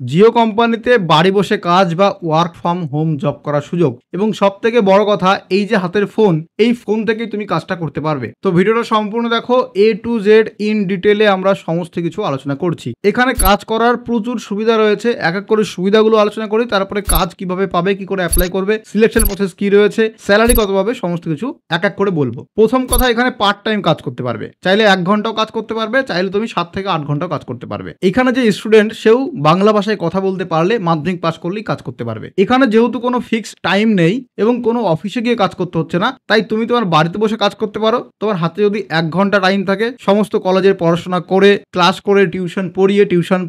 জিও কোম্পানিতে বাড়ি বসে কাজ বা ওয়ার্ক ফ্রম হোম জব করার সুযোগ, এবং সব থেকে বড় কথা এই যে হাতের ফোন, এই ফোন থেকেই তুমি কাজটা করতে পারবে। তো ভিডিওটা সম্পূর্ণ দেখো, A to Z ইন ডিটেলে আমরা সমস্ত কিছু আলোচনা করছি। এখানে কাজ করার প্রচুর সুবিধা রয়েছে, এক এক করে সুবিধাগুলো আলোচনা করি, তারপরে কাজ কিভাবে পাবে, কি করে অ্যাপ্লাই করবে, সিলেকশন প্রসেস কি রয়েছে, স্যালারি কত পাবে, সমস্ত কিছু এক এক করে বলবো। প্রথম কথা, এখানে পার্ট টাইম কাজ করতে পারবে, চাইলে 1 ঘন্টাও কাজ করতে পারবে, চাইলে তুমি 7 থেকে 8 ঘন্টাও কাজ করতে পারবে। এখানে যে স্টুডেন্ট সেও বাংলা ভাষায় কথা বলতে পারলে মাধ্যমিক পাস করলেই কাজ করতে পারবে। এখানে যেহেতু কোনো ফিক্সড টাইম নেই এবং কোনো অফিসে গিয়ে কাজ করতে হচ্ছে না, তাই তুমি তোমার বাড়িতে বসে কাজ করতে পারো। তোমার হাতে যদি 1 ঘন্টা টাইম থাকে, সমস্ত কলেজের পড়াশোনা করে, ক্লাস করে, টিউশন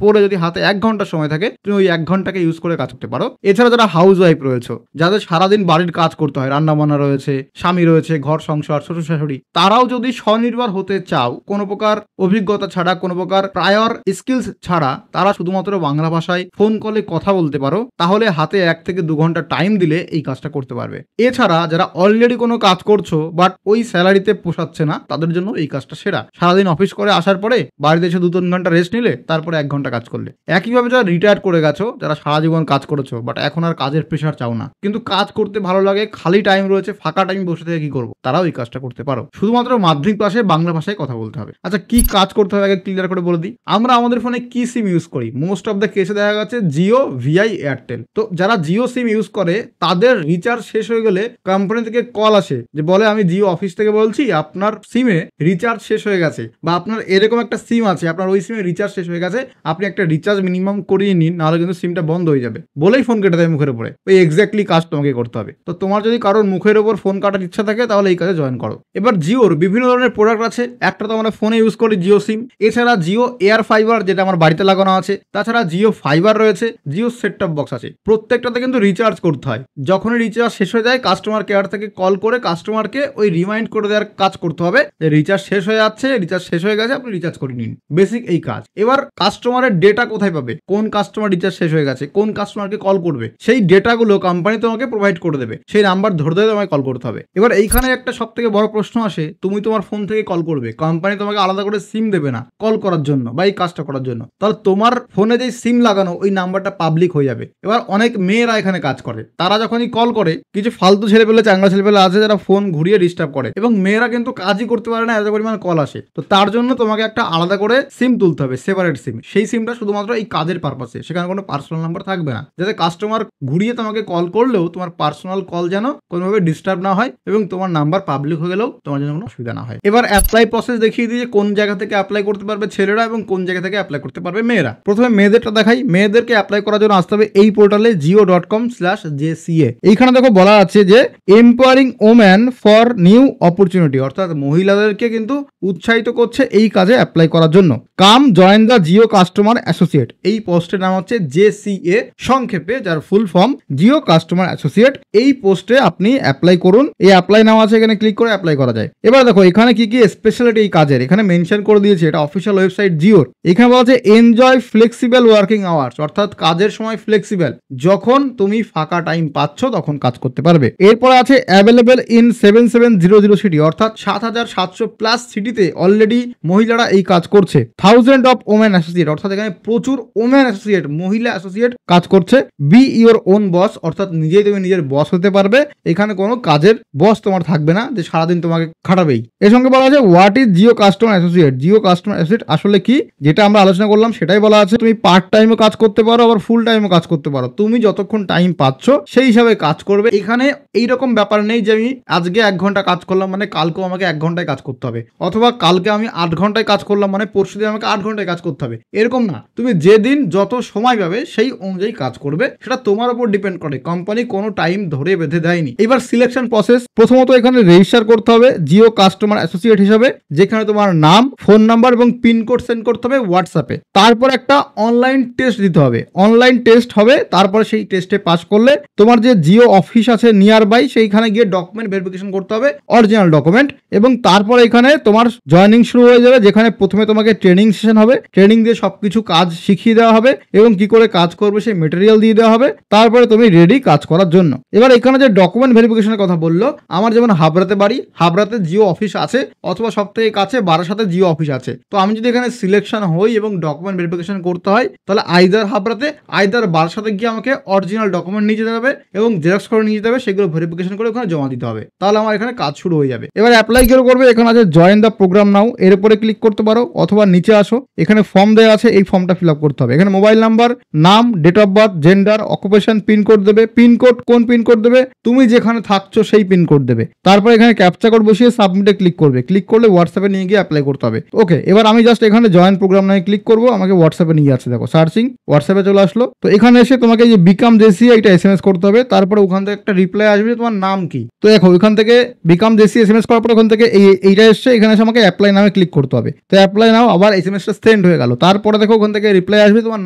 পড়ে যদি হাতে 1 ঘন্টা সময় থাকে, তুমি ওই 1 ঘন্টাকে ইউজ করে কাজ করতে পারো। এছাড়া যারা হাউস ওয়াইফ রয়েছে, যাদের সারাদিন বাড়ির কাজ করতে হয়, রান্না বান্না রয়েছে, স্বামী রয়েছে, ঘর সংসার, শ্বশুর শাশুড়ি, তারাও যদি স্বনির্ভর হতে চাও, কোনো প্রকার অভিজ্ঞতা ছাড়া, কোনো প্রকার প্রায়র স্কিলস ছাড়া, তারা শুধুমাত্র বাংলা ভাষায় ফোন কলে কথা বলতে পারো, তাহলে হাতে 1 থেকে 2 ঘন্টা টাইম দিলে এই কাজটা করতে পারবে। এছাড়া যারা অলরেডি কোনো কাজ করছো বাট ওই স্যালারিতে পোষাচ্ছে না, তাদের জন্য এই কাজটা সেরা। সারাদিন অফিস করে আসার পরে বাড়িতে এসে 2-3 ঘন্টা রেস্ট নিলে, তারপরে 1 ঘন্টা কাজ করলে। একইভাবে যারা রিটায়ার করে গেছো, যারা সারা জীবন কাজ করেছো বাট এখন আর কাজের প্রেশার চাও না, কিন্তু কাজ করতে ভালো লাগে, খালি টাইম রয়েছে, ফাঁকা টাইম বসে থেকে কি করবো, তারাও এই কাজটা করতে পারো। শুধুমাত্র মাধ্যমিক পাশে বাংলা ভাষায় কথা বলতে হবে। আচ্ছা, কি কাজ করতে হবে আগে ক্লিয়ার করে বলে দিই। আমরা আমাদের ফোনে কি সিম ইউজ করি? মোস্ট অফ দ্য কেসে দেখা গেছে জিও, ভিআই, এয়ারটেল। তো যারা জিও সিম ইউজ করে, তাদের রিচার্জ শেষ হয়ে গেলে কোম্পানি থেকে কল আসে, যে বলে আমি জিও অফিস থেকে বলছি, আপনার সিমে রিচার্জ শেষ হয়ে গেছে, বা আপনার এরকম একটা সিম আছে, আপনার ওই সিমে রিচার্জ শেষ হয়ে গেছে, আপনি একটা রিচার্জ মিনিমাম করিয়ে নিন, নাহলে কিন্তু সিমটা বন্ধ হয়ে যাবে, বলেই ফোন কেটে দেয় মুখের উপরে। ওই এক্স্যাক্টলি কাজ তোমাকে করতে হবে। তো তোমার যদি কারোর মুখের উপর ফোন কাটার ইচ্ছা থাকে, তাহলে এই কাজে জয়েন করো। এবার জিওর বিভিন্ন ধরনের প্রোডাক্ট আছে। একটা তো আমরা ফোনে ইউজ করি জিও সিম, এছাড়া জিও এয়ার ফাইবার, যেটা আমার বাড়িতে লাগানো আছে, তাছাড়া জিও ফাইবার রয়েছে, জিও সেট টপ বক্স আছে। প্রত্যেকটাতে কিন্তু রিচার্জ করতে হয়। যখনই রিচার্জ শেষ হয়ে যায়, কাস্টমার কেয়ার থেকে কল করে কাস্টমারকে ওই রিমাইন্ড করে দেওয়ার কাজ করতে হবে, যে রিচার্জ শেষ হয়ে যাচ্ছে, রিচার্জ শেষ হয়ে গেছে, আপনি রিচার্জ করে নিন। বেসিক এই কাজ। এবার কাস্টমারের ডেটা কোথায় পাবে? কোন কাস্টমার রিচার্জ শেষ হয়ে গেছে, কোন কাস্টমারকে কল করবে, সেই ডেটাগুলো কোম্পানি তোমাকে প্রোভাইড করে দেবে। সেই নাম্বার ধরে ধরে তোমাকে কল করতে হবে। এবার এইখানে একটা সব থেকে বড় প্রশ্ন আসে, তুমি তোমার ফোন থেকে কল করবে, কোম্পানি তোমাকে আলাদা করে সিম দেবে না কল করার জন্য বা এই কাজটা করার জন্য, তাহলে তোমার ফোনে যে সিম লাগানো, ওই নাম্বারটা পাবলিক হয়ে যাবে। এবার অনেক মেয়েরা এখানে কাজ করে, তারা যখনই কল করে, কিছু ফালতু ছেলেপেলে, চাঙ্গা ছেলেপেলে আছে, যারা ফোন ঘুরিয়ে ডিস্টার্ব করে, এবং মেয়েরা কিন্তু কাজই করতে পারে না, এত পরিমাণ কল আসে। তো তার জন্য তোমাকে একটা আলাদা করে সিম তুলতে হবে, সেপারেট সিম। সেই সিমটা শুধুমাত্র এই কাজের পারপাসে, সেখানে কোনো পার্সোনাল নাম্বার থাকবে না, যাতে কাস্টমার ঘুরিয়ে তোমাকে কল করলেও তোমার পার্সোনাল কল যেন কোনোভাবে ডিস্টার্ব না হয়, এবং তোমার নাম্বার পাবলিক হয়ে গেলেও তোমার যেন কোনো অসুবিধা না হয়। এবার অ্যাপ্লাই প্রসেস দেখিয়ে দিয়ে কোন জায়গা থেকে অ্যাপ্লাই করতে পারবে ছেলেরা এবং কোন জায়গা থেকে অ্যাপ্লাই করতে পারবে মেয়েরা। প্রথমে মেয়েদেরটা দেখাই। মেয়েদেরকে অ্যাপ্লাই করার জন্য আসতে হবে এই পোর্টালে jio.com/jca। এইখানে দেখো বলা আছে যে empowering woman for new opportunity, অর্থাৎ মহিলাদেরকে কিন্তু উৎসাহিত করছে এই কাজে অ্যাপ্লাই করার জন্য। Come join the Jio customer associate. এই পোস্টের নাম হচ্ছে JCA সংক্ষেপে, যার full form Jio customer associate. এই পোস্টে আপনি অ্যাপ্লাই করুন। এই অ্যাপ্লাই নাম আছে, এখানে ক্লিক করে অ্যাপ্লাই করা যায়। এবার দেখো এখানে কি কি স্পেশালিটি এই কাজের, এখানে মেনশন করে দিয়েছে, এটা অফিসিয়াল ওয়েবসাইট জিওর। এখানে বলা আছে এনজয় ফ্লেক্সিবল ওয়ার্কিং আওয়ার্স, অর্থাৎ কাজের সময় ফ্লেক্সিবল, যখন তুমি ফাঁকা টাইম পাচ্ছ তখন কাজ করতে পারবে। এরপর আছে অ্যাভেলেবেল ইন 7700 সিটি, অর্থাৎ 7700+ সিটিতে অলরেডি মহিলারা এই কাজ করছে। 1000 অফ ওমেন অ্যাসোসিয়েট, অর্থাৎ এখানে প্রচুর ওমেন অ্যাসোসিয়েট, মহিলা অ্যাসোসিয়েট কাজ করছে। বি ইওর ওন বস, অর্থাৎ নিজেই তুমি নিজের বস হতে পারবে। এখানে কোনো কাজের বস তোমার থাকবে না, যে সারাদিন তোমাকে খাটাবেই। এর সঙ্গে বলা আছে what is Jio customer associate. Jio customer associate আসলে কি, যেটা আমরা আলোচনা করলাম সেটাই বলা আছে। তুমি পার্ট টাইমও কাজ করতে পারো, আবার ফুল টাইমও কাজ করতে পারো, তুমি যতক্ষণ টাইম পাচ্ছ সেই হিসাবে কাজ করবে। এখানে এইরকম ব্যাপার নেই যে আমি আজকে 1 ঘন্টা কাজ করলাম মানে কালকেও আমাকে 1 ঘন্টায় কাজ করতে হবে, অথবা কালকে আমি 8 ঘন্টায় কাজ করলাম মানে পরশুদিন আমাকে 8 ঘন্টায় কাজ করতে হবে, এরকম না। তুমি যেদিন যত সময় পাবে সেই অনুযায়ী কাজ করবে, সেটা তোমার উপর ডিপেন্ড করে। কোম্পানি কোনো টাইম ধরে বেঁধে দেয়নি। এবার সিলেকশন প্রসেস, প্রথমত এখানে রেজিস্টার করতে হবে জিও কাস্টমার অ্যাসোসিয়েট হিসাবে, যেখানে তোমার নাম, ফোন নাম্বার এবং পিনকোড সেন্ড করতে হবে হোয়াটসঅ্যাপে। তারপর একটা অনলাইন টেস্ট দিতে হবে, অনলাইন টেস্ট হবে। তারপরে সেই টেস্টে পাস করলে তোমার যে জিও অফিস আছে নিয়ার বাই, সেইখানে গিয়ে ডকুমেন্ট ভেরিফিকেশন করতে হবে, অরিজিনাল ডকুমেন্ট। এবং তারপর এখানে তোমার জয়েনিং শুরু হয়ে যাবে, যেখানে প্রথমে তোমাকে ট্রেনিং সেশন হবে, ট্রেনিং দিয়ে সবকিছু কাজ শিখিয়ে দেওয়া হবে এবং কি করে কাজ করবে সেই মেটেরিয়াল দিয়ে দেওয়া হবে। তারপরে তুমি রেডি কাজ করার জন্য। এবার এখানে যে ডকুমেন্ট ভেরিফিকেশনের কথা বললো, আমার যেমন হাবড়াতে বাড়ি, হাবড়াতে জিও অফিস আছে, অথবা সব থেকে কাছে বারাসাতে জিও অফিস আছে। তো আমি যদি এখানে সিলেকশন হই এবং ডকুমেন্ট ভেরিফিকেশন করতে হয়, তাহলে আইদার হাবড়াতে আইদার বারাসাতে গিয়ে আমাকে অরিজিনাল ডকুমেন্ট নিয়ে যেতে হবে এবং জেরক্স করে নিয়ে যেতে হবে, সেগুলো ভেরিফিকেশন করে ওখানে জমা দিতে হবে, তাহলে আমার এখানে কাজ শুরু হয়ে যাবে। এবার অ্যাপ্লাই কেউ করবে, এখানে আছে জয়েন দ্য প্রোগ্রাম নাও, এর উপরে ক্লিক করতে পারো, অথবা নিচে আসো, এখানে ফর্ম দেওয়া আছে, এই ফর্মটা ফিল আপ করতে হবে। এখানে মোবাইল নাম্বার, নাম, date of birth, gender, occupation, pincode দেবে। পিনকোড কোন পিনকোড দেবে? তুমি যেখানে থাকছো সেই পিনকোড দেবে। তারপর এখানে ক্যাপচা কোড বসিয়ে সাবমিটে ক্লিক করবে। ক্লিক করলে হোয়াটসঅ্যাপে নিয়ে গিয়ে অ্যাপ্লাই করতে হবে। ওকে, এবার আমি জাস্ট এখানে জয়েন প্রোগ্রাম নামে ক্লিক করবো, আমাকে হোয়াটসঅ্যাপে নিয়ে যাচ্ছে, দেখো সার্চিং, হোয়াটসঅ্যাপে চলে আসলো। তো এখানে এসে তোমাকে যে বিকাম জেসি এটা এসএমএস করতে হবে, তারপরে ওখান থেকে একটা রিপ্লাই আসবে, তোমার নাম কি। তো দেখো ওখান থেকে বিকাম জেসি এসএমএস করার পর ওখান থেকে এইটা এসছে, এখানে এসে আমাকে অ্যাপ্লাই নামে ক্লিক করতে হবে। তো অ্যাপ্লাই নাও, আবার এসএমএসটা সেন্ড হয়ে গেল। তারপরে দেখো ওখান থেকে রিপ্লাই আসবে, তোমার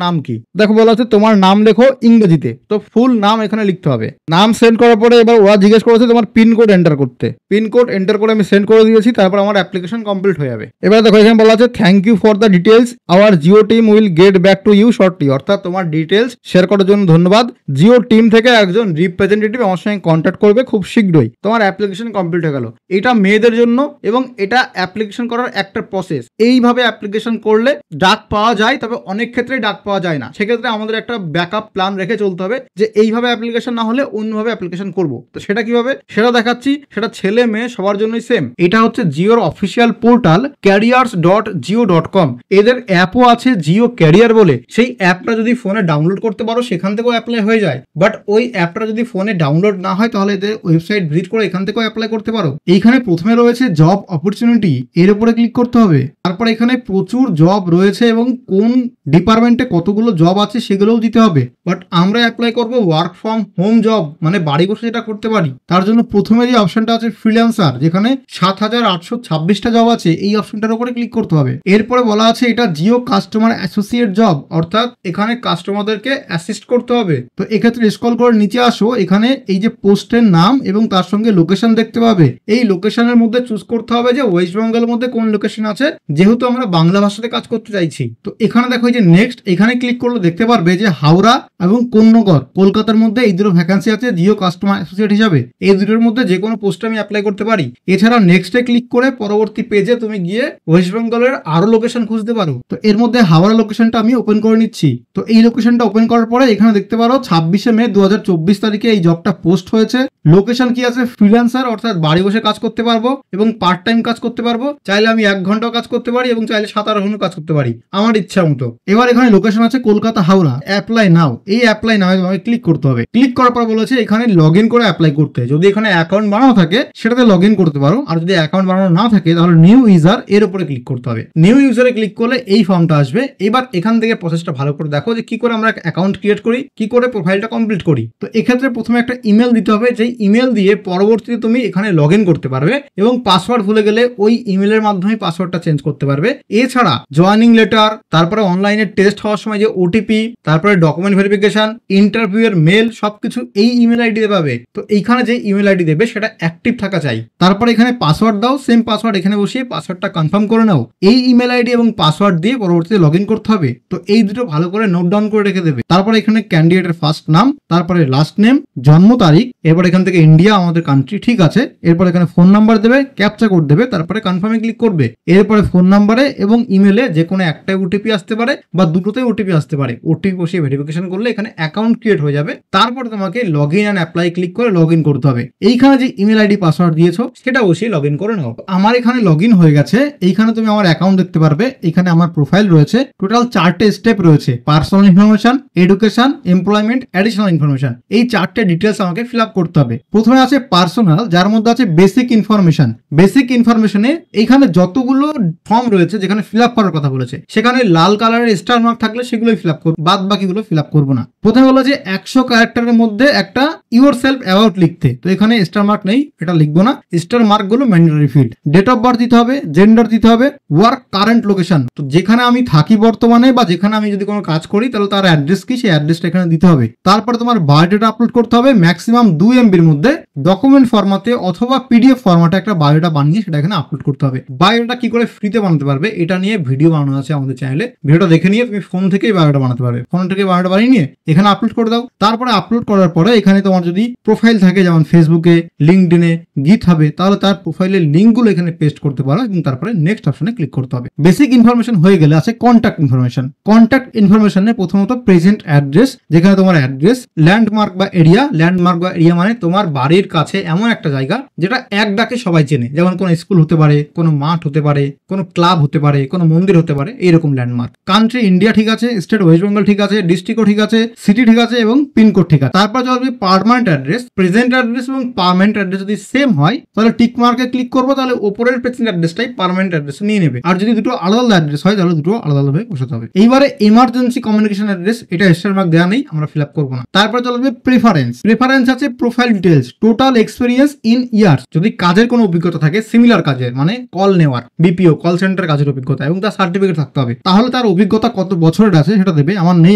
নাম কি। দেখো বলা হচ্ছে তোমার নাম লেখো ইংরেজিতে, তো ফুল নাম এখানে লিখতে হবে। নাম সেন্ড করার পরে এবার ওরা জিজ্ঞেস করেছে তোমার পিনকোড এন্টার করতে। পিনকোড এন্টার করে আমি সেন্ড করে দিয়েছি, তারপর আমার অ্যাপ্লিকেশন কমপ্লিট হয়ে যাবে। এবার দেখো এখানে বলা আছে thank you for the details, our Jio team will get back to you shortly, অর্থাৎ তোমার ডিটেলস শেয়ার করার জন্য ধন্যবাদ। জিও টিম থেকে একজন রিপ্রেজেন্টেটিভ আমার সঙ্গে কন্ট্যাক্ট করবে খুব শীঘ্রই। তোমার অ্যাপ্লিকেশন কমপ্লিট হয়ে গেল। এটা মেয়েদের জন্য এবং এটা অ্যাপ্লিকেশন করার একটা প্রসেস। এইভাবে অ্যাপ্লিকেশন করলে ডাক পাওয়া যায়, তবে অনেক ক্ষেত্রে ডাক পাওয়া যায় না। সেক্ষেত্রে আমাদের একটা ব্যাকআপ প্ল্যান রেখে চলতে হবে যে এইভাবে অ্যাপ্লিকেশন না হলে অন্যভাবে অ্যাপ্লিকেশন করব। তো সেটা কিভাবে সেটা দেখাচ্ছি, সেটা ছেলে মেয়ে সবার জন্যই সেম। এটা হচ্ছে জিওর অফিসিয়াল পোর্টাল careers.jio.com। এদের অ্যাপও আছে জিও ক্যারিয়ার বলে। সেই অ্যাপটা যদি ফোনে ডাউনলোড করতে পারো সেখান থেকেও অ্যাপ্লাই হয়ে যায়, বাট ওই অ্যাপটা যদি ফোনে ডাউনলোড না হয় তাহলে এদের ওয়েবসাইট ভিজিট করে এখান থেকেও অ্যাপ্লাই করতে পারো। এইখানে প্রথমে রয়েছে জব অপরচুনিটি, এর উপরে ক্লিক করতে হবে। তারপর এখানে প্রচুর জব রয়েছে এবং কোন ডিপার্টমেন্টে কতগুলো জব আছে সেগুলোও দিতে হবে। বাট আমরা অ্যাপ্লাই করব ওয়ার্ক ফ্রম হোম জব, মানে বাড়ি বসে যেটা করতে পারি। তার জন্য প্রথমে যে অপশনটা আছে ফ্রিল্যান্সার, যেখানে 7826টা জব আছে, এই অপশনটার উপরে ক্লিক করতে হবে। এরপরে বলা আছে এটা জিও কাস্টমার অ্যাসোসিয়েট জব, অর্থাৎ এখানে কাস্টমারদেরকে অ্যাসিস্ট করতে হবে। তো এক্ষেত্রে স্ক্রল করে নিচে আসো, এখানে এই যে পোস্টের নাম এবং তার সঙ্গে লোকেশন দেখতে পাবে। এই লোকেশনের মধ্যে চুজ করতে হবে যে ওয়েস্ট বেঙ্গলের মধ্যে কোন লোকেশন আছে, যেহেতু আমরা বাংলা ভাষাতে কাজ করতে চাইছি। তো এখানে দেখো যে নেক্সট, এখানে ক্লিক করলে দেখতে পারবে যে হাওড়া এবং কোন্নগর কলকাতার মধ্যে এই দুটো ভ্যাকান্সি আছে জিও কাস্টমার অ্যাসোসিয়েট হিসাবে। এই দুটোর মধ্যে যে কোনো পোস্টে আমি অ্যাপ্লাই করতে পারি। এছাড়া নেক্সটে ক্লিক করে পরবর্তী পেজে তুমি গিয়ে ওয়েস্ট বেঙ্গলের আরো লোকেশন খুঁজতে পারো। তো এর মধ্যে হাওড়া লোকেশনটা আমি ওপেন করে নিচ্ছি। তো এই লোকেশনটা ওপেন করার পরে এখানে দেখতে পারো 26শে মে 2024 তারিখে এই জবটা পোস্ট হয়েছে। লোকেশন কি আছে ফ্রিল্যান্সার, অর্থাৎ বাড়ি বসে কাজ করতে পারবো এবং পার্ট টাইম কাজ করতে পারবো। চাইলে আমি 1 ঘন্টাও কাজ করতে পারি এবং চাইলে 7-8 ঘন্টা কাজ করতে পারি আমার ইচ্ছা মতো। এবার এখানে লোকেশন আছে কলকাতা হাওড়া। অ্যাপ্লাই নাও, এই অ্যাপ্লাই নাও আমাকে ক্লিক করতে হবে। ক্লিক করার পর বলেছে এখানে লগ ইন করে অ্যাপ্লাই করতে। যদি এখানে অ্যাকাউন্ট বানানো থাকে সেটাতে লগ ইন করতে পারো, আর যদি অ্যাকাউন্ট বানানো না থাকে তাহলে নিউ ইউজার এর উপরে ক্লিক করতে হবে। নিউ ইউজারে ক্লিক করলে এই ফর্মটা আসবে। এবার এখান থেকে প্রসেসটা ভালো করে দেখো যে কি করে আমরা অ্যাকাউন্ট ক্রিয়েট করি, কি করে প্রোফাইলটা কমপ্লিট করি। তো এক্ষেত্রে প্রথমে একটা ইমেল দিতে হবে, যেই ইমেল দিয়ে পরবর্তীতে তুমি এখানে লগ ইন করতে পারবে এবং পাসওয়ার্ড ভুলে গেলে ওই ইমেলের মাধ্যমে পাসওয়ার্ডটা চেঞ্জ করতে পারবে। এছাড়া জয়েনিং লেটার, তারপরে অনলাইনে টেস্ট হওয়ার সময় যে ওটিপি, তারপরে ডকুমেন্ট ভেরিফিকেশন, ইন্টারভিউ এর মেল, সবকিছু এই ইমেল আইডি তে পাবে। তো এইখানে যে ইমেল আইডি দেবে সেটা অ্যাক্টিভ থাকা চাই। তারপরে এখানে পাসওয়ার্ড দাও, সেম পাসওয়ার্ড এখানে বসিয়ে পাসওয়ার্ডটা কনফার্ম করে নাও। এই ইমেল আইডি এবং পাসওয়ার্ড দিয়ে পরবর্তীতে লগ ইন করতে হবে। তো এই দুটো ভালো করে নোট ডাউন করে রেখে দেবে। তারপরে এখানে ক্যান্ডিডেটের ফার্স্ট নাম, তারপরে লাস্ট নেম, জন্ম তারিখ, এরপর এখান থেকে ইন্ডিয়া আমাদের কান্ট্রি, ঠিক আছে। এরপর এখানে ফোন নাম্বার দেবে, ক্যাপচা কোড দেবে, তারপরে কনফার্মে ক্লিক করবে। এরপরে ফোন নাম্বারে এবং ইমেলে যে কোনো একটাই ওটিপি আসতে পারে বা দুটোতেই ওটিপি আসতে পারে। ওটিপি বসিয়ে ভেরিফিকেশন করলে এখানে অ্যাকাউন্ট ক্রিয়েট হয়ে যাবে। তারপরে তোমাকে log in and apply click করে লগ ইন করতে হবে। এইখানে যে ইমেল আইডি পাসওয়ার্ড দিয়েছো সেটা বসিয়ে লগ ইন করে নাও। আমার এখানে লগ ইন হয়ে গেছে। এইখানে তুমি আমার অ্যাকাউন্ট দেখতে পারবে। এখানে আমার প্রোফাইল রয়েছে। টোটাল 4টে স্টেপ রয়েছে, personal information, education, employment, additional information. এই 4টে ডিটেলস আমাকে ফিল আপ করতে হবে। প্রথমে আছে পার্সোনাল, যার মধ্যে আছে বেসিক ইনফরমেশন। বেসিক ইনফরমেশনে এইখানে যতগুলো ফর্ম রয়েছে যেখানে ফিল আপ করার কথা বলেছে, সেখানে লাল কালারের স্টার মার্ক থাকলে সেগুলোই ফিল আপ করবো, বাদ বাকিগুলো ফিল আপ করবো না। প্রথমে বলা যে 100 ক্যারেক্টারের মধ্যে একটা ইউর সেলফ অ্যাবাউট লিখতে। তো এখানে স্টার মার্ক নেই, এটা লিখবো না। স্টার মার্ক গুলো mandatory field. Date of birth দিতে হবে, জেন্ডার দিতে হবে, ওয়ার্ক কারেন্ট লোকেশন, তো যেখানে আমি থাকি বর্তমানে বা যেখানে আমি যদি কোনো কাজ করি তাহলে তার অ্যাড্রেস কি, সেই অ্যাড্রেসটা এখানে দিতে হবে। তারপরে তোমার বায়োডাটা আপলোড করতে হবে ম্যাক্সিমাম 2 MBর মধ্যে, ডকুমেন্ট ফরম্যাটে অথবা পিডিএফ ফরম্যাটে একটা বায়োডাটা বানিয়ে সেটা এখানে আপলোড করতে হবে। বায়োডাটা কি করে ফ্রিতে বানাতে পারবে এটা নিয়ে ভিডিও বানানো আছে আমাদের চ্যানেলে, ভিডিওটা দেখে নিয়ে তুমি ফোন থেকেই বায়োডাটা বানাতে পারবে। ফোন থেকে বায়োডাটা বানিয়ে নিয়ে এখানে আপলোড করে দাও। তারপরে আপলোড করার পরে এখানে তোমার যদি প্রোফাইল থাকে যেমন ফেসবুকে, লিঙ্কডইনে, গিটহাবে, তাহলে তার প্রোফাইলের লিঙ্কগুলো এখানে পেস্ট করতে পারো এবং তারপরে নেক্সট অপশনে ক্লিক করতে হবে। বেসিক ইনফরমেশন হয়ে গেলে আছে কন্ট্যাক্ট ইনফরমেশন। কন্ট্যাক্ট ইনফরমেশনে প্রথমত প্রেজেন্ট অ্যাড্রেস, যেখানে তোমার অ্যাড্রেস, ল্যান্ডমার্ক বা এরিয়া। ল্যান্ডমার্ক বা এরিয়া মানে তোমার বাড়ির কাছে এমন একটা জায়গা যেটা এক ডাকে সবাই চেনে, যেমন কোনো স্কুল হতে পারে, কোনো মাঠ হতে পারে, কোনো ক্লাব হতে পারে, কোনো মন্দির হতে পারে, এইরকম ল্যান্ডমার্ক। কান্ট্রি ইন্ডিয়া ঠিক আছে, স্টেট ওয়েস্ট বেঙ্গল ঠিক আছে, ডিস্ট্রিক্টও ঠিক আছে, সিটি ঠিক আছে এবং পিনকোড ঠিক আছে। তারপর চলবে পার্মানেন্ট অ্যাড্রেস। প্রেজেন্ট অ্যাড্রেস এবং পার্মানেন্ট অ্যাড্রেস যদি সেম হয় তাহলে টিক মার্কে ক্লিক করবো, তাহলে ওপরের প্রেজেন্ট অ্যাড্রেসটাই পার্মানেন্ট অ্যাড্রেস নিয়ে নেবে। আর যদি দুটো আলাদা আলাদা অ্যাড্রেস হয় তাহলে দুটো আলাদা আলাদা বসাতে হবে। এইবারে এমার্জেন্সি কমিউনিকেশন অ্যাড্রেস, এটা স্টার মার্ক দেওয়া নেই, আমরা ফিল আপ করবো না। তারপর চলবে প্রেফারেন্স। প্রেফারেন্স আছে profile details, total experience in years, যদি কাজের কোনো অভিজ্ঞতা থাকে সিমিলার কাজের, মানে কল নেওয়ার, বিপিও কল সেন্টার কাজের অভিজ্ঞতা এবং তার সার্টিফিকেট থাকতে হবে, তাহলে তার অভিজ্ঞতা কত বছরের আছে সেটা দেবে। আমার নেই,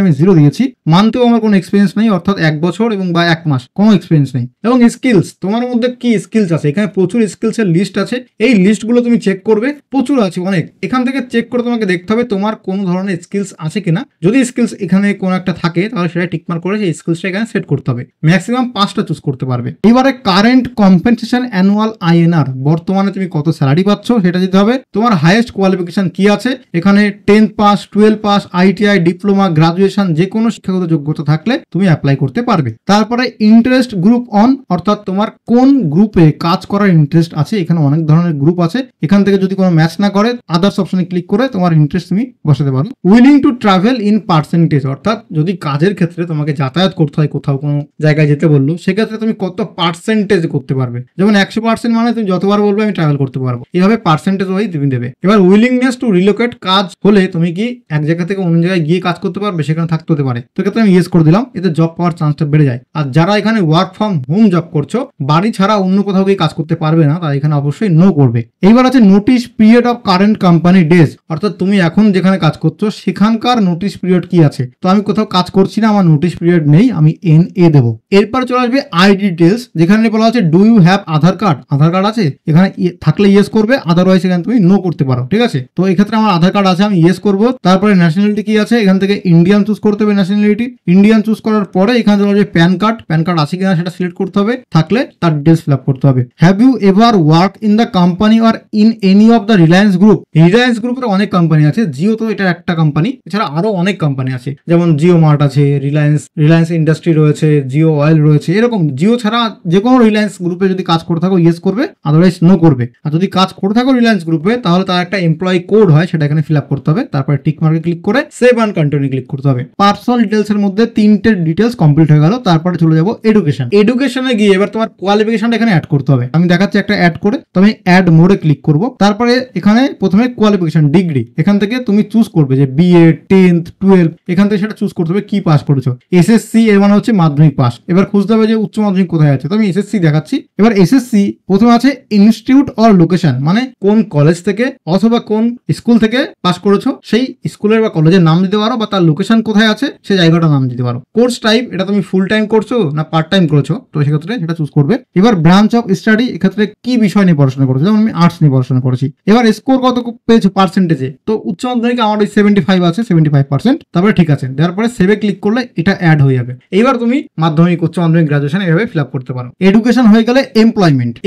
আমি 0 দিয়েছি। মানতেও আমার কোনো এক্সপিরিয়েন্স নেই, অর্থাৎ 1 বছর এবং বা 1 মাস কোনো এক্সপিরিয়েন্স নেই। এবং স্কিলস, তোমার মধ্যে কি স্কিলস আছে, এখানে প্রচুর স্কিলস এর লিস্ট আছে। এই লিস্টগুলো তুমি চেক করবে, প্রচুর আছে অনেক। এখান থেকে চেক করে তোমাকে দেখতে হবে তোমার কোন ধরনের স্কিলস আছে কিনা। যদি স্কিলস এখানে কোনো একটা থাকে তাহলে সেটা টিকমার্ক করে সেই স্কিলসটা এখানে সেট করতে হবে। ম্যাক্সিমাম 5টা চুজ করতে পারবে। এবারে কারেন্ট কম্পেনসেশন অ্যানুয়াল আইএনআর, বর্তমানে তুমি কত স্যালারি পাচ্ছ সেটা দিতে হবে। তোমার হাইয়েস্ট কোয়ালিফিকেশন কি আছে, এখানে 10th pass, 12 pass, ITI, diploma, graduation, যে কোনো শিক্ষাগত যোগ্যতা থাকলে তুমি অ্যাপ্লাই করতে পারবে। তারপরে ইন্টারেস্ট গ্রুপ অন, অর্থাৎ তোমার কোন গ্রুপে কাজ করার ইন্টারেস্ট আছে। এখানে অনেক ধরনের গ্রুপ আছে, এখান থেকে যদি কোনো ম্যাচ না করে আদার্স অপশনে ক্লিক করে তোমার ইন্টারেস্ট তুমি বসাতে পারো। Willing to travel in percentage, অর্থাৎ যদি কাজের ক্ষেত্রে তোমাকে যাতায়াত করতে হয়, কোথাও কোনো জায়গায় যেতে বললো, সেক্ষেত্রে তুমি কত পার্সেন্টেজ করতে পারবে। যেমন 100% মানে তুমি যতবার বলবে আমি ট্রাভেল করতে পারবো, এইভাবে পার্সেন্টেজ ওয়াইজ তুমি দেবে। এবার উইলিংনেস টু রিলোকেট, কাজ হলে তুমি কি এক জায়গা থেকে অন্য জায়গায় গিয়ে কাজ করতে পারবে, সেখানে থাকতে হতে পারে, তো ক্ষেত্রে আমি ইয়েস করে দিলাম, এতে জব পাওয়ার চান্সটা বেড়ে যায়। আর যারা এখানে ওয়ার্ক ফ্রম হোম জব করছো, বাড়ি ছাড়া অন্য কোথাও গিয়ে কাজ করতে পারবে না, তারা এখানে অবশ্যই নো করবে। এইবার আছে notice period of current company days, অর্থাৎ তুমি এখন যেখানে কাজ করছো সেখানকার নোটিশ পিরিয়ড কি আছে। তো আমি কোথাও কাজ করছি না, আমার নোটিশ পিরিয়ড নেই, আমি NA দেবো। এরপর চলে আসবে আইডি ডিটেলস, যেখানে বলা আছে do you have Aadhaar card. Aadhaar card আছে, এখানে থাকলে ইয়েস করবে, আদারওয়াইজ এখানে তুমি নো করতে পারো, ঠিক আছে। তো এই ক্ষেত্রে আমার আধার কার্ড আছে, আমি ইয়েস করবো। তারপরে ন্যাশনালিটি কি আছে, এখান থেকে ইন্ডিয়ান চুজ করতে হবে। ন্যাশনালিটি ইন্ডিয়ান চুজ করার পরে এখানে চলে আসবে প্যান কার্ড। প্যান কার্ড আছে কিনা সেটা সিলেক্ট করতে হবে, থাকলে তার ডিটেলস ফিল আপ করতে হবে। Have you ever work in the company or in any of the Reliance group. রিলায়েন্স গ্রুপের অনেক কোম্পানি আছে, জিও তো এটা একটা কোম্পানি, এছাড়া আরো অনেক কোম্পানি আছে, যেমন জিও মার্ট আছে, রিলায়েন্স ইন্ডাস্ট্রি রয়েছে, জিও অয়েল রয়েছে, এরকম জিও ছাড়া যে কোনো রিলায়েন্স গ্রুপে যদি কাজ করে থাকো ইয়েস করবে, আদারওয়াইজ নো করবে। আর যদি কাজ করে থাকো রিলায়েন্স গ্রুপে তাহলে তার একটা এমপ্লয়ি কোড হয়, সেটা এখানে ফিল আপ করতে হবে। তারপরে টিক মার্কে ক্লিক করে সেভ অ্যান্ড কন্টিনিউ ক্লিক করতে হবে। পার্সোনাল ডিটেলস এর মধ্যে 3টে ডিটেলস কমপ্লিট হয়ে গেল। তারপরে চলে যাবো এডুকেশন। এডুকেশনে গিয়ে এবার তোমার কোয়ালিফিকেশনটা এখানে অ্যাড করতে হবে। আমি দেখাচ্ছি একটা অ্যাড করে, তো আমি অ্যাড মোডে ক্লিক করব। তারপরে এখানে প্রথমে কোয়ালিফিকেশন ডিগ্রি, এখান থেকে তুমি চুজ করবে যে BA, 10th, 12, এখান থেকে সেটা চুজ করতে হবে কি পাস করেছো। SSC এর মানে হচ্ছে মাধ্যমিক পাস। এবার খুঁজতে হবে যে উচ্চ মাধ্যমিক কোথায় আছে, তো আমি SSC দেখাচ্ছি। এবার SSC প্রথমে আছে ইনস্টিটিউট অর লোকেশন, মানে কোন কলেজ থেকে অথবা কোন স্কুল থেকে পাস করেছো সেই স্কুলের বা কলেজের নাম দিতে পারো, বা তার লোকেশন কোথায় আছে সেই জায়গাটার নাম দিতে পারো। কোর্স টাইপ, এটা তুমি ফুল টাইম করছো না পার্ট টাইম করেছো, তো সেক্ষেত্রে সেটা চুজ করবে। এবার ব্রাঞ্চ অফ স্টাডি, এক্ষেত্রে কি বিষয় নিয়ে পড়াশোনা করেছো, যেমন আমি আর্টস নিয়ে পড়াশোনা করেছি। এবার স্কোর কত পেয়েছো পার্সেন্টেজে, তো উচ্চ মাধ্যমিক আমার ওই 75 আছে, 75%। তারপরে ঠিক আছে, দেওয়ার পরে সেভে ক্লিক করলে এটা অ্যাড হয়ে যাবে। এইবার তুমি মাধ্যমিক, উচ্চ মাধ্যমিক, গ্রাজুয়েশন এভাবে ফিল আপ করতে পারো। এডুকেশন হয়ে গেলে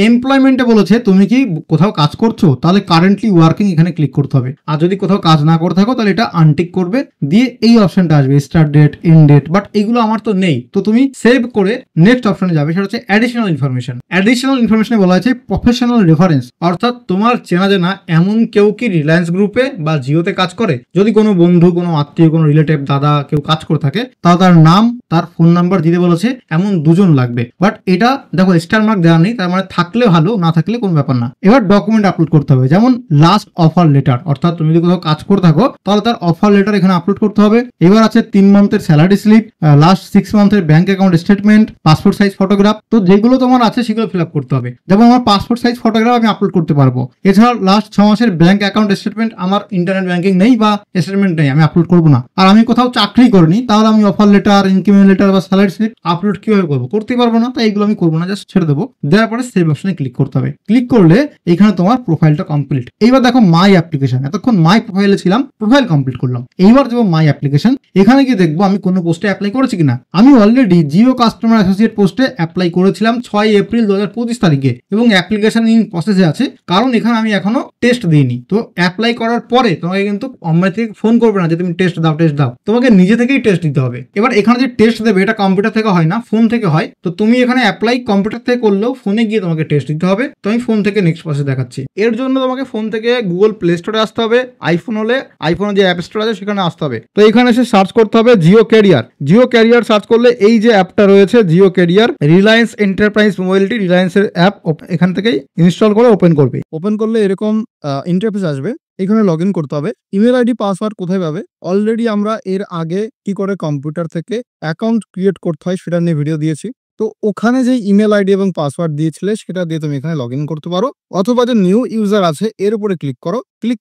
এমপ্লয়মেন্টে বলেছে তুমি কি কোথাও কাজ করছো, তাহলে কারেন্টলি ওয়ার্কিং এখানে ক্লিক করতে হবে। আর যদি কোথাও কাজ না করে থাকো তাহলে এটা আনটিক করবে, দিয়ে এই অপশনটা আসবে start date, end date, but এগুলো আমার তো নেই, তো তুমি সেভ করে নেক্সট অপশনে যাবে, সেটা হচ্ছে অ্যাডিশনাল ইনফরমেশন। অ্যাডিশনাল ইনফরমেশনে বলা আছে প্রফেশনাল রেফারেন্স, অর্থাৎ তোমার চেনা জানা এমন কেউ কি রিলায়েন্স গ্রুপে বা জিওতে কাজ করে। যদি কোনো বন্ধু, কোনো আত্মীয়, কোনো রিলেটিভ, দাদা কেউ কাজ করে থাকে, তাহলে তার নাম, তার ফোন নাম্বার দিতে বলেছে, এমন 2 জন লাগবে। বাট এটা দেখো স্টার মার্ক দেওয়া নেই, তার মানে থাকলে ভালো, না থাকলে কোনো ব্যাপার না। এবার ডকুমেন্ট আপলোড করতে হবে, যেমন লাস্ট অফার লেটার, অর্থাৎ তুমি যদি কোথাও কাজ করে থাকো তাহলে তার অফার লেটার এখানে আপলোড করতে হবে। এবার আছে 3 মান্থের স্যালারি স্লিপ, লাস্ট 6 মান্থের bank account statement, passport size photograph, তো যেগুলো তোমার আছে সেগুলো ফিল আপ করতে হবে। যেমন আমার পাসপোর্ট সাইজ ফটোগ্রাফ আমি আপলোড করতে পারবো। এছাড়া লাস্ট 6 মাসের ব্যাংক অ্যাকাউন্ট স্টেটমেন্ট, আমার ইন্টারনেট ব্যাংকিং নেই বা স্টেটমেন্ট নেই, আমি আপলোড করবো না। আর আমি কোথাও চাকরি করিনি, তাহলে আমি অফার লেটার, ইনক্রিমেন্ট লেটার বা স্যালারি স্লিপ আপলোড কিভাবে করবো, করতে পারবো না, তাই এগুলো আমি করবো না, জাস্ট ছেড়ে দেবো। দেওয়ার পরে সেভ অপশনে ক্লিক করতে হবে। ক্লিক করলে এখানে তোমার প্রোফাইলটা কমপ্লিট। এইবার দেখো মাই অ্যাপ্লিকেশন, এতক্ষণ মাই প্রোফাইলে ছিলাম, প্রোফাইল কমপ্লিট করলাম। এইবার যাবো মাই অ্যাপ্লিকেশন, এখানে গিয়ে দেখবো আমি কোন কোনো পোস্টে অ্যাপ্লাই করেছি কিনা। আমি অলরেডি জিও কাস্টমার অ্যাসোসিয়েট পোস্টে অ্যাপ্লাই করেছিলাম 6 এপ্রিল 2025 তারিখে এবং অ্যাপ্লিকেশন ইন প্রসেসে আছে, কারণ এখানে আমি এখনো টেস্ট দিইনি। তো অ্যাপ্লাই করার পরে তোমাকে কিন্তু কোম্পানি থেকে ফোন করবে না যে তুমি টেস্ট দাও, তোমাকে নিজে থেকেই টেস্ট দিতে হবে। এবার এখানে যে টেস্ট দেবে এটা কম্পিউটার থেকে হয় না, ফোন থেকে হয়। তো তুমি এখানে অ্যাপ্লাই কম্পিউটার থেকে করলেও ফোনে গিয়ে তোমাকে টেস্ট দিতে হবে। তো আমি ফোন থেকে নেক্সট প্রসেস দেখাচ্ছি। এর জন্য তোমাকে ফোন থেকে গুগল প্লে স্টোরে আসতে হবে, আইফোন হলে আইফোনে যে অ্যাপ স্টোর আছে সেখানে আসতে হবে। তো এখানে এসে সার্চ করতে হবে জিও ক্যারিয়ার সার্চ করলে এই যে অ্যাপটা রয়েছে Jio career, Reliance enterprise mobility, রিলায়েন্সের অ্যাপ এখান থেকেই ইনস্টল করে ওপেন করলে এরকম ইন্টারফেস আসবে। এখানে লগ ইন করতে হবে। ইমেল আইডি পাসওয়ার্ড কোথায় পাবে? অলরেডি আমরা এর আগে কি করে কম্পিউটার থেকে অ্যাকাউন্ট ক্রিয়েট করতে হয় সেটা নিয়ে ভিডিও দিয়েছি। তো ওখানে যে ইমেল আইডি এবং পাসওয়ার্ড দিয়েছিলে সেটা দিয়ে তুমি এখানে লগ ইন করতে পারো, অথবা যে নিউ ইউজার আছে এর উপরে ক্লিক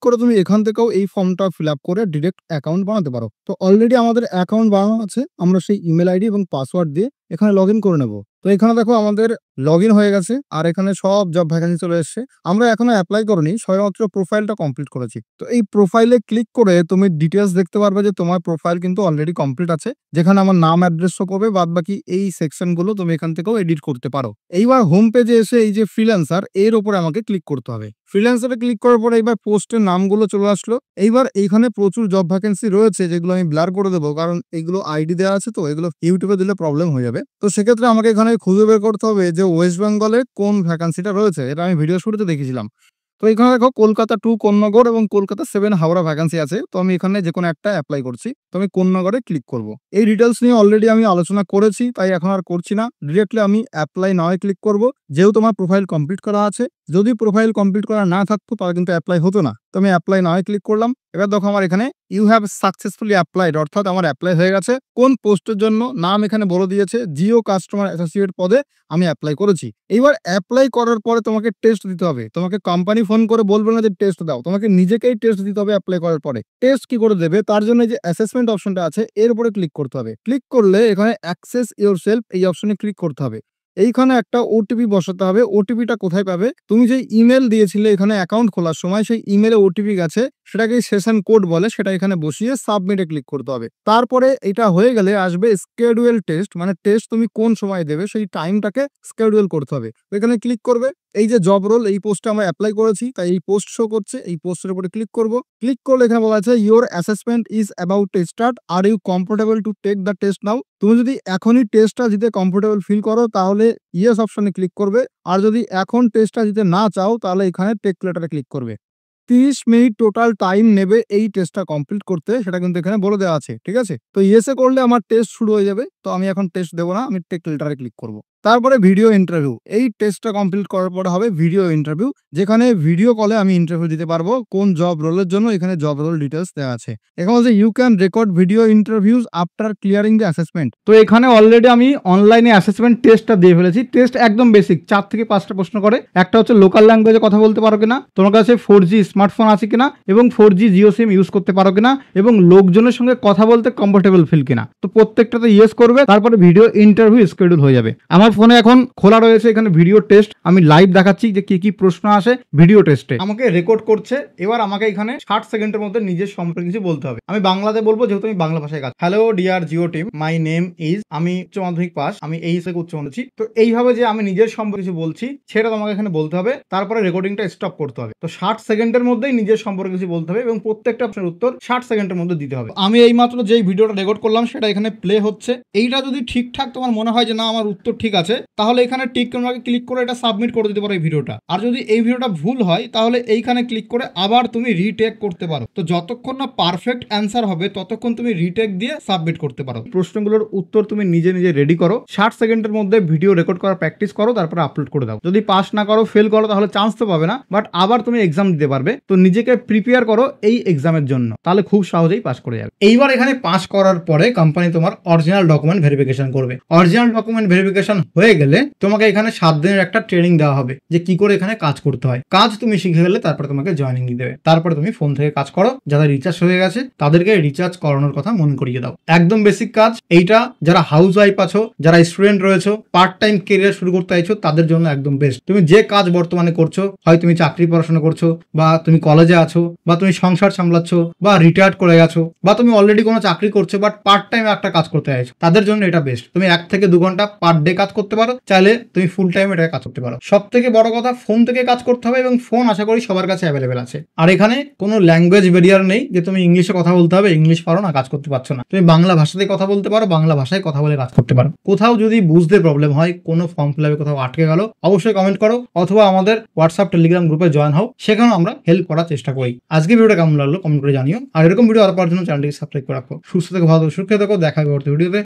করে তুমি এখান থেকেও এই ফর্মটা ফিল আপ করে ডিরেক্ট অ্যাকাউন্ট বানাতে পারো। তো অলরেডি আমাদের অ্যাকাউন্ট বানানো আছে, আমরা সেই ইমেল আইডি এবং পাসওয়ার্ড দিয়ে এখানে লগ ইন করে নেব। তো এখানে দেখো আমাদের লগ ইন হয়ে গেছে আর এখানে সব জব ভ্যাকেন্সি চলে এসছে। আমরা এখনো অ্যাপ্লাই করিনি, সবেমাত্র প্রোফাইলটা কমপ্লিট করেছি। তো এই প্রোফাইলে ক্লিক করে তুমি ডিটেলস দেখতে পারবে যে তোমার প্রোফাইল কিন্তু অলরেডি কমপ্লিট আছে, যেখানে আমার নাম অ্যাড্রেস শো করবে, বাদ বাকি এই সেকশনগুলো তুমি এখান থেকেও এডিট করতে পারো। এইবার হোম পেজে এসে এই যে ফ্রিল্যান্সার এর উপরে আমাকে ক্লিক করতে হবে। ফ্রিল্যান্সারে ক্লিক করার পরে এইবার পোস্টের নামগুলো চলে আসলো। এইবার এইখানে প্রচুর জব ভ্যাকেন্সি রয়েছে যেগুলো আমি ব্লার করে দেবো, কারণ এগুলো আইডি দেওয়া আছে, তো এগুলো ইউটিউবে দিলে প্রবলেম হয়ে যাবে। তো সেক্ষেত্রে আমাকে এখানে খুঁজে বের করতে হবে যে ওয়েস্ট বেঙ্গলে কোন ভ্যাকেন্সিটা রয়েছে। এটা আমি ভিডিও শুরুতে দেখিয়েছিলাম। তো এখানে দেখো কলকাতা 2 কোন্নগর এবং কলকাতা 7 হাওড়া ভ্যাকেন্সি আছে। তো আমি এখানে যে কোনো একটা অ্যাপ্লাই করছি। তো আমি কোন্নগরে ক্লিক করব। এই ডিটেলস নিয়ে অলরেডি আমি আলোচনা করেছি, তাই এখন আর করছি না। ডিরেক্টলি আমি অ্যাপ্লাই নাওয়ে ক্লিক করব। যেহেতু আমার প্রোফাইল কমপ্লিট করা আছে, যদি প্রোফাইল কমপ্লিট করা না থাকতো তাহলে কিন্তু অ্যাপ্লাই হতো না। তো আমি অ্যাপ্লাই নাওয়ে ক্লিক করলাম। এবার দেখো আমার এখানে ইউ হ্যাভ সাকসেসফুলি অ্যাপ্লাইড, অর্থাৎ আমার অ্যাপ্লাই হয়ে গেছে। কোন পোস্টের জন্য নাম এখানে বলে দিয়েছে, জিও কাস্টমার অ্যাসোসিয়েট পদে আমি অ্যাপ্লাই করেছি। এইবার অ্যাপ্লাই করার পরে তোমাকে টেস্ট দিতে হবে। তোমাকে কোম্পানি ফোন করে বলবে না যে টেস্ট দাও, তোমাকে নিজেকেই টেস্ট দিতে হবে অ্যাপ্লাই করার পরে। টেস্ট কি করে দেবে তার জন্য যে অ্যাসেসমেন্ট অপশনটা আছে এর উপরে ক্লিক করতে হবে। ক্লিক করলে এখানে অ্যাক্সেস ইয়োরসেলফ এই অপশনে ক্লিক করতে হবে। এইখানে একটা ওটিপি বসাতে হবে। ওটিপিটা কোথায় পাবে? তুমি যে ইমেল দিয়েছিলে এখানে অ্যাকাউন্ট খোলার সময়, সেই ইমেলে ওটিপি গেছে, সেটাকে সেশন কোড বলে, সেটা এখানে বসিয়ে সাবমিটে ক্লিক করতে হবে। তারপরে এটা হয়ে গেলে আসবে স্কেডিউল টেস্ট, মানে টেস্ট তুমি কোন সময় দেবে সেই টাইমটাকে স্কেডিউল করতে হবে। এখানে ক্লিক করবে। এই যে জব রোল, এই পোস্টে আমরা অ্যাপ্লাই করেছি তাই এই পোস্ট শো করছে, এই পোস্টের উপরে ক্লিক করব। ক্লিক করলে এখানে বলা আছে your assessment is about to start, are you comfortable to take the test now. তুমি যদি এখনই টেস্টটা দিতে কমফোর্টেবল ফিল করো তাহলে ইয়েস অপশনে ক্লিক করবে, আর যদি এখন টেস্টটা দিতে না চাও তাহলে এখানে টেক লেটারে ক্লিক করবে। 30 মিনিট টোটাল টাইম নেবে এই টেস্টটা কমপ্লিট করতে, সেটা কিন্তু এখানে বলে দেওয়া আছে। ঠিক আছে, তো ইয়েসে করলে আমার টেস্ট শুরু হয়ে যাবে। তো আমি এখন টেস্ট দেবো না, আমি টেক লেটারে ক্লিক করব। তারপরে ভিডিও ইন্টারভিউ, এই টেস্টটা কমপ্লিট করার পরে হবে ভিডিও ইন্টারভিউ, যেখানে ভিডিও কলে আমি ইন্টারভিউ দিতে পারবো কোন জব রোলের জন্য। এখানে জব রোল ডিটেলস দেওয়া আছে। এখানে হচ্ছে you can record video interviews after clearing the assessment. তো এখানে অলরেডি আমি অনলাইনে অ্যাসেসমেন্ট টেস্টটা দিয়ে ফেলেছি। টেস্ট একদম বেসিক, 4 থেকে 5টা প্রশ্ন করে। একটা হচ্ছে লোকাল ল্যাঙ্গুয়েজে কথা বলতে পারো কিনা, তোমার কাছে 4G স্মার্টফোন আছে কিনা, এবং 4G জিও সিম ইউজ করতে পারো কিনা, এবং লোকজনের সঙ্গে কথা বলতে কমফোর্টেবল ফিল কিনা। তো প্রত্যেকটাতে ইয়েস করবে, তারপরে ভিডিও ইন্টারভিউ শিডিউল হয়ে যাবে। আমার ফোনে এখন খোলা রয়েছে এখানে ভিডিও টেস্ট, আমি লাইভ দেখাচ্ছি যে কি কি প্রশ্ন আসে ভিডিও টেস্টে। আমাকে রেকর্ড করছে। এবার আমাকে এখানে 60 সেকেন্ডের মধ্যে নিজের সম্পর্কে কিছু বলতে হবে। আমি বাংলাতে বলবো, যেহেতু আমি বাংলা ভাষায় কাজ। Hello dear Jio team, my name is, আমি উচ্চ মাধ্যমিক পাস, আমি এই থেকে উচ্চ মাধ্যমিক। তো এইভাবে যে আমি নিজের সম্পর্কে কিছু বলছি সেটা তোমাকে এখানে বলতে হবে, তারপরে রেকর্ডিংটা স্টপ করতে হবে। তো 60 সেকেন্ডের মধ্যেই নিজের সম্পর্কে কিছু বলতে হবে এবং প্রত্যেকটা প্রশ্নের উত্তর 60 সেকেন্ডের মধ্যে দিতে হবে। আমি এইমাত্র যেই ভিডিওটা রেকর্ড করলাম সেটা এখানে প্লে হচ্ছে। এইটা যদি ঠিকঠাক তোমার মনে হয় যে না আমার উত্তর ঠিক আছে, তাহলে এখানে টিক তোমাকে ক্লিক করে এটা সাবমিট করে দিতে পারো এই ভিডিওটা। আর যদি এই ভিডিওটা ভুল হয় তাহলে এইখানে ক্লিক করে আবার তুমি রিটেক করতে পারো। তো যতক্ষণ না পারফেক্ট অ্যান্সার হবে ততক্ষণ তুমি রিটেক দিয়ে সাবমিট করতে পারো। প্রশ্নগুলোর উত্তর তুমি নিজে নিজে রেডি করো, 60 সেকেন্ডের মধ্যে ভিডিও রেকর্ড করার প্র্যাকটিস করো, তারপর আপলোড করে দাও। যদি পাস না করো, ফেল করো, তাহলে চান্স তো পাবে না, বাট আবার তুমি এক্সাম দিতে পারবে। তো নিজেকে প্রিপেয়ার করো এই এক্সামের জন্য, তাহলে খুব সহজেই পাস করে যাবে। এইবার এখানে পাস করার পরে কোম্পানি তোমার অরিজিনাল ডকুমেন্ট ভেরিফিকেশন করবে। অরিজিনাল ডকুমেন্ট ভেরিফিকেশন হয়ে গেলে তোমাকে এখানে 7 দিনের একটা ট্রেনিং দেওয়া হবে যে কি করে এখানে কাজ করতে হয়। কাজ তুমি শিখে গেলে তারপরে তোমাকে জয়েনিং দিয়ে দেবে। তারপরে তুমি ফোন থেকে কাজ করো, যাদের রিচার্জ হয়ে গেছে তাদেরকে রিচার্জ করানোর কথা মনে করিয়ে দাও। একদম বেসিক কাজ এইটা। যারা হাউস ওয়াইফ আছো, যারা স্টুডেন্ট রয়েছো, পার্ট টাইম কেরিয়ার শুরু করতে চাইছো, তাদের জন্য একদম বেস্ট। তুমি যে কাজ বর্তমানে করছো, হয় তুমি চাকরি পড়াশোনা করছো, বা তুমি কলেজে আছো, বা তুমি সংসার সামলাচ্ছ, বা রিটায়ার্ড করে গেছো, বা তুমি অলরেডি কোনো চাকরি করছো বাট পার্ট টাইম একটা কাজ করতে চাইছো, তাদের জন্য এটা বেস্ট। তুমি 1 থেকে 2 ঘন্টা পার ডে কাজ করতে পারো, চাইলে তুমি ফুল টাইম এটা কাজ করতে পারো। সব থেকে বড় কথা, ফোন থেকে কাজ করতে হবে এবং ফোন আশা করি সবার কাছে অ্যাভেলেবেল আছে। আর এখানে কোনো ল্যাঙ্গুয়েজ ব্যারিয়ার নেই যে তুমি ইংলিশে কথা বলতে হবে, ইংলিশ পারো না কাজ করতে পারছো না। তুমি বাংলা ভাষাতে কথা বলতে পারো, বাংলা ভাষায় কথা বলে কাজ করতে পারো। কোথাও যদি বুঝতে প্রবলেম হয়, কোনো ফর্ম ফিল আপে কোথাও আটকে গেল, অবশ্যই কমেন্ট করো, অথবা আমাদের হোয়াটসঅ্যাপ টেলিগ্রাম গ্রুপে জয়েন হও, সেখানেও আমরা হেল্প করার চেষ্টা করি। আজকে ভিডিওটা কেমন লাগলো কমেন্ট করে জানিও, আর এরকম ভিডিও আরো পাওয়ার জন্য চ্যানেলটিকে সাবস্ক্রাইব করে রাখো। সুস্থ থেকো, ভালো থেকো, সুরক্ষিত থেকো। দেখা হবে পরবর্তী ভিডিওতে।